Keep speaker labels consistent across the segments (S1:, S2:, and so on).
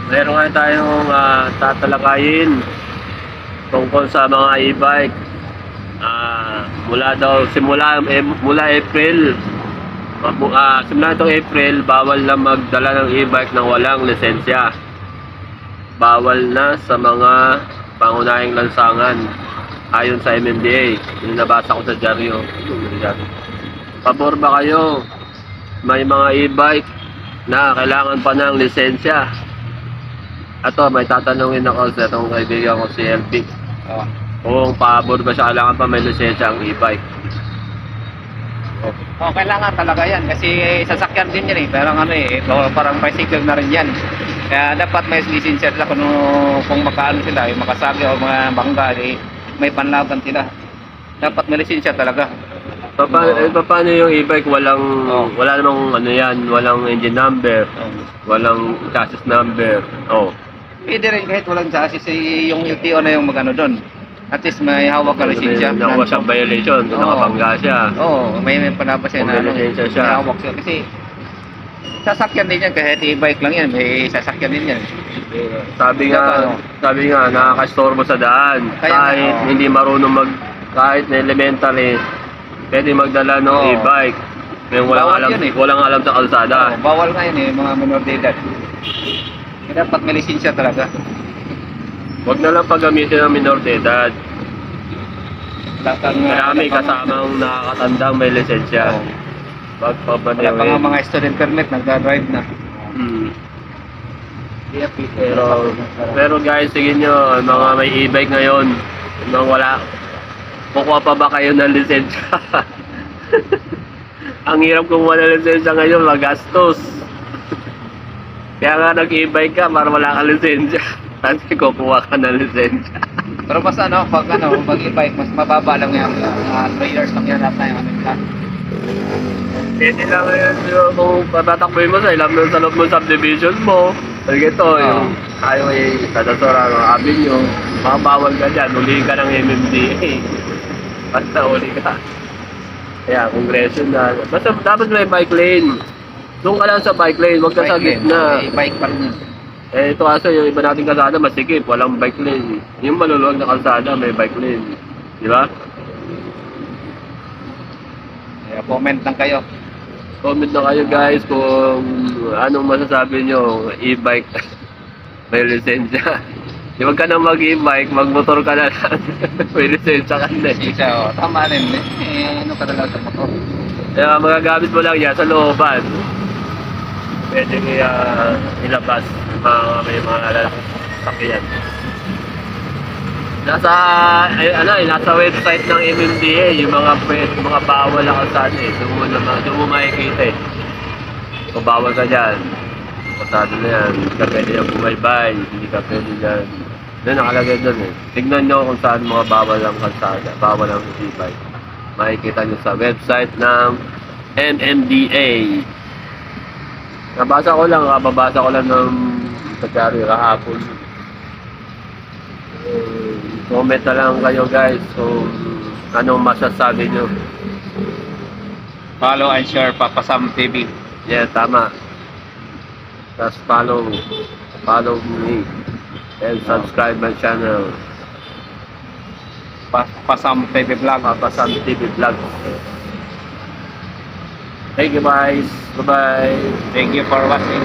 S1: Meron nga tayong tatalakayin tungkol sa mga e-bike. Mula April, simula itong April, bawal na magdala ng e-bike nang walang lisensya. Bawal na sa mga pangunahing lansangan ayon sa MMDA. Yung nabasa ko sa dyaryo. Pabor ba kayo? May mga e-bike na kailangan pa ng lisensya. Ato, may tatanungin ako sa itong kaibigan ko si LP. Kung pabor ba siya, kailangan pa may lisensya ang e-bike.
S2: Kailangan talaga yan kasi sasakyan din yan parang bicycle na rin yan. Kaya dapat may lisensya sila kung makaano sila, yung makasagi o mga bangga, may panlaban sila. Dapat may lisensya talaga.
S1: Paano yung e-bike wala namang walang engine number, walang chassis number.
S2: Pwede rin kahit walang chassis, yung LTO na yung magano doon. At least may hawak ka lisensya.
S1: Nakuha siyang violation, nakabangga siya.
S2: May panabas siya na
S1: lisensya siya.
S2: May hawak siya kasi sasakyan din yan, kahit e-bike lang yan, may sasakyan din yan.
S1: Sabi nga, nakakastorbo sa daan. Kahit hindi marunong kahit na elementary, pwede magdala ng e-bike. Walang alam sa kalsada.
S2: Bawal nga yun mga minor de edad. Dapat may lisensya talaga.
S1: Huwag na lang paggamitin ng minor de edad. Marami kasamang nakakatandang may lisensya.
S2: Wala pa nga mga student permit, nagda-drive na.
S1: Pero guys, sige nyo, mga may e-bike ngayon, kukuha pa ba kayo ng lisensya? Ang hirap kung wala lisensya ngayon, magastos. Kaya nga nag-e-bike ka para wala kang lisensya. Kasi kukuha ka ng lisensya.
S2: Pero mas pag e-bike, mas mababa lang yan. 3 years lang yan lahat na yung
S1: Pwede lang ngayon kung patatakboy mo sa loob mo subdivision mo. Kasi ito, yung highway, Tadasora, Avenue, makabawal ka dyan, uli ka ng MMDA. Basta uli ka. Kaya, congressional. Basta dapat may bike lane. Doon ka lang sa bike lane, huwag ka sa gitna.
S2: Bike pa rin.
S1: Ito kasi yung iba nating kalsada masikip, walang bike lane. Yung maluluwag na kalsada, may bike lane. Di ba?
S2: Comment lang kayo.
S1: Comment na kayo guys kung anong masasabi nyo, e-bike may lisensya. Di wag ka na mag-e-bike, mag-motor ka na lang. May lisensya ka na.
S2: Tama rin. Ano ka talaga sa motor?
S1: Kaya magagamit mo lang yan sa looban. Pwede ilabas may mga sakyan. Nasa website ng MMDA yung mga bawal na kalsada doon mo makikita kung bawal ka dyan, kalsada na yan, hindi ka pwede yung bumaybay, hindi ka pwede dyan. Nakalagay doon tignan nyo kung saan mga bawal ang kalsada, bawal ang e-bike. Makikita nyo sa website ng MMDA. Babasa ko lang ng pagkari kahapon. Comment na lang kayo guys kung anong masasabi nyo.
S2: Follow and share Papa Sam TV.
S1: Yeah, tama. Just follow me and subscribe my channel.
S2: Papa Sam TV Vlog.
S1: Papa Sam TV Vlog. Thank you guys. Bye-bye.
S2: Thank you for watching.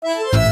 S3: Thank you.